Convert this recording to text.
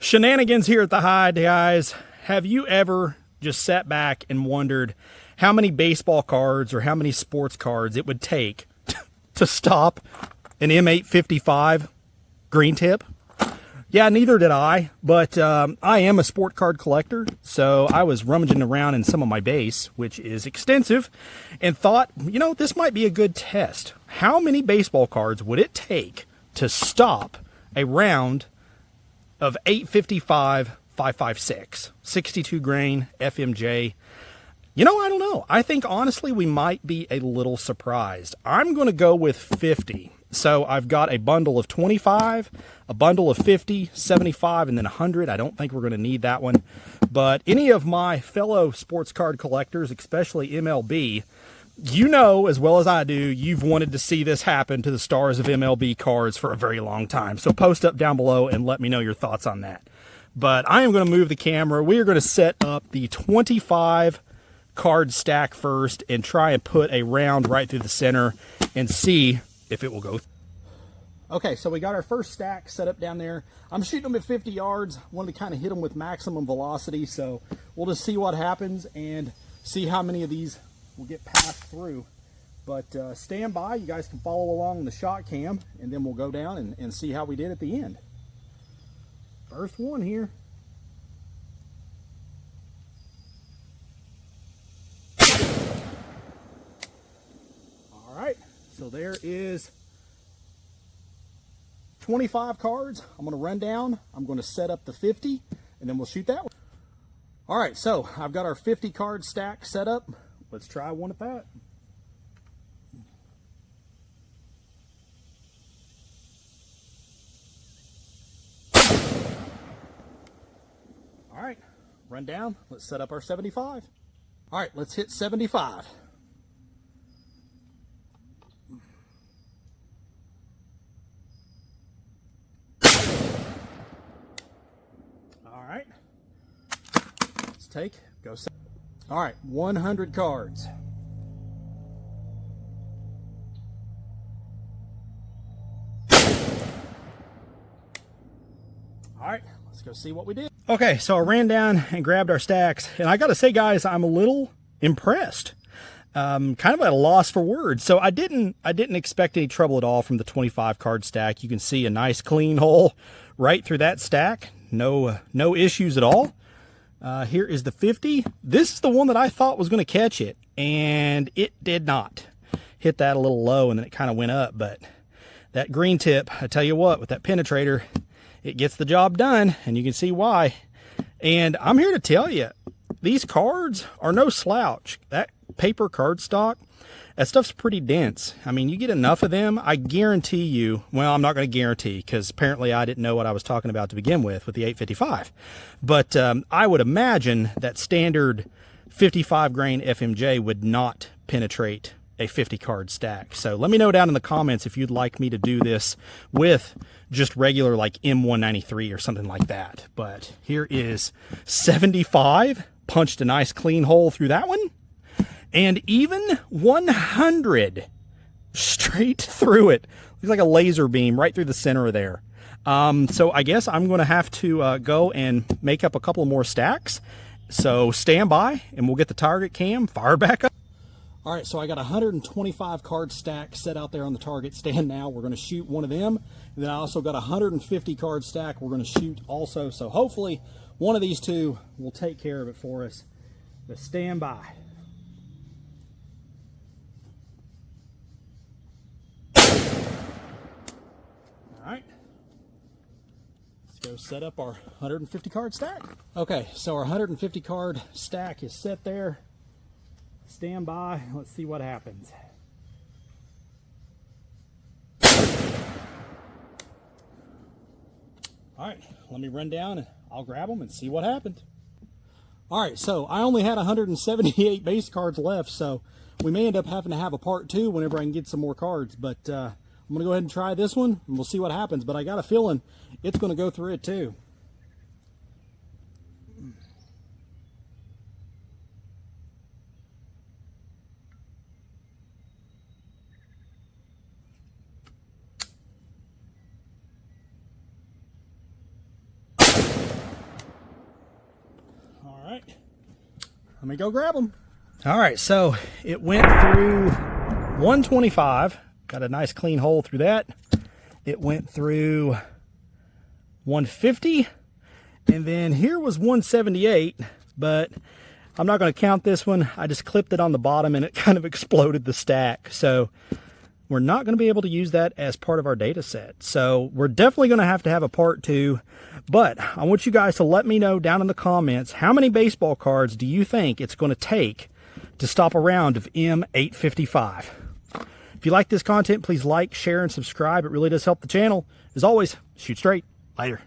Shenanigans here at the Hide, guys. Have you ever just sat back and wondered how many baseball cards or how many sports cards it would take to stop an M855 green tip? Yeah, neither did I, but I am a sport card collector, so I was rummaging around in some of my base, which is extensive, and thought, you know, this might be a good test. How many baseball cards would it take to stop a round of 855 556 62 grain FMJ? You know, I don't know. I think honestly we might be a little surprised. I'm going to go with 50. So I've got a bundle of 25, a bundle of 50, 75, and then 100. I don't think we're going to need that one. But any of my fellow sports card collectors, especially MLB, you know as well as I do, you've wanted to see this happen to the stars of MLB cards for a very long time. So post up down below and let me know your thoughts on that. But I am going to move the camera. We are going to set up the 25 card stack first and try and put a round right through the center and see if it will go. Okay, so we got our first stack set up down there. I'm shooting them at 50 yards. Wanted to kind of hit them with maximum velocity, so we'll just see what happens and see how many of these will get passed through. But stand by. You guys can follow along in the shot cam, and then we'll go down and see how we did at the end. First one here. All right, so there is 25 cards. I'm going to run down. I'm going to set up the 50, and then we'll shoot that one. All right, so I've got our 50 card stack set up. Let's try one at that. All right, run down. Let's set up our 75. All right, let's hit 75. All right, let's take, go. All right, 100 cards. All right, let's go see what we did. Okay, so I ran down and grabbed our stacks, and I gotta say, guys, I'm a little impressed. Kind of at a loss for words. So I didn't expect any trouble at all from the 25 card stack. You can see a nice clean hole right through that stack. No issues at all. Here is the 50. This is the one that I thought was going to catch it, and it did not. Hit that a little low, and then it kind of went up. But that green tip, I tell you what, with that penetrator, it gets the job done, and you can see why. And I'm here to tell you, these cards are no slouch. That paper cardstock, that stuff's pretty dense. I mean, you get enough of them, I guarantee you, well, I'm not going to guarantee because apparently I didn't know what I was talking about to begin with the 855. But I would imagine that standard 55 grain FMJ would not penetrate a 50 card stack. So let me know down in the comments if you'd like me to do this with just regular like M193 or something like that. But here is 75, punched a nice clean hole through that one. And even 100 straight through it. Looks like a laser beam right through the center of there. So I guess I'm going to have to go and make up a couple more stacks. So stand by and we'll get the target cam fired back up. All right, so I got 125 card stack set out there on the target stand now. We're going to shoot one of them. And then I also got 150 card stack we're going to shoot also. So hopefully one of these two will take care of it for us. But stand by. All right, let's go set up our 150 card stack. Okay, so our 150 card stack is set there. Stand by, let's see what happens. All right, let me run down and I'll grab them and see what happened. All right, so I only had 178 base cards left, so we may end up having to have a part 2 whenever I can get some more cards, but I'm gonna go ahead and try this one and we'll see what happens, but I got a feeling it's gonna go through it too. All right, let me go grab them. All right, so it went through 125. Got a nice clean hole through that. It went through 150, and then here was 178, but I'm not going to count this one. I just clipped it on the bottom and it kind of exploded the stack. So we're not going to be able to use that as part of our data set. So we're definitely going to have a part 2, but I want you guys to let me know down in the comments, how many baseball cards do you think it's going to take to stop a round of M855? If you like this content, please like, share, and subscribe. It really does help the channel. As always, shoot straight. Later.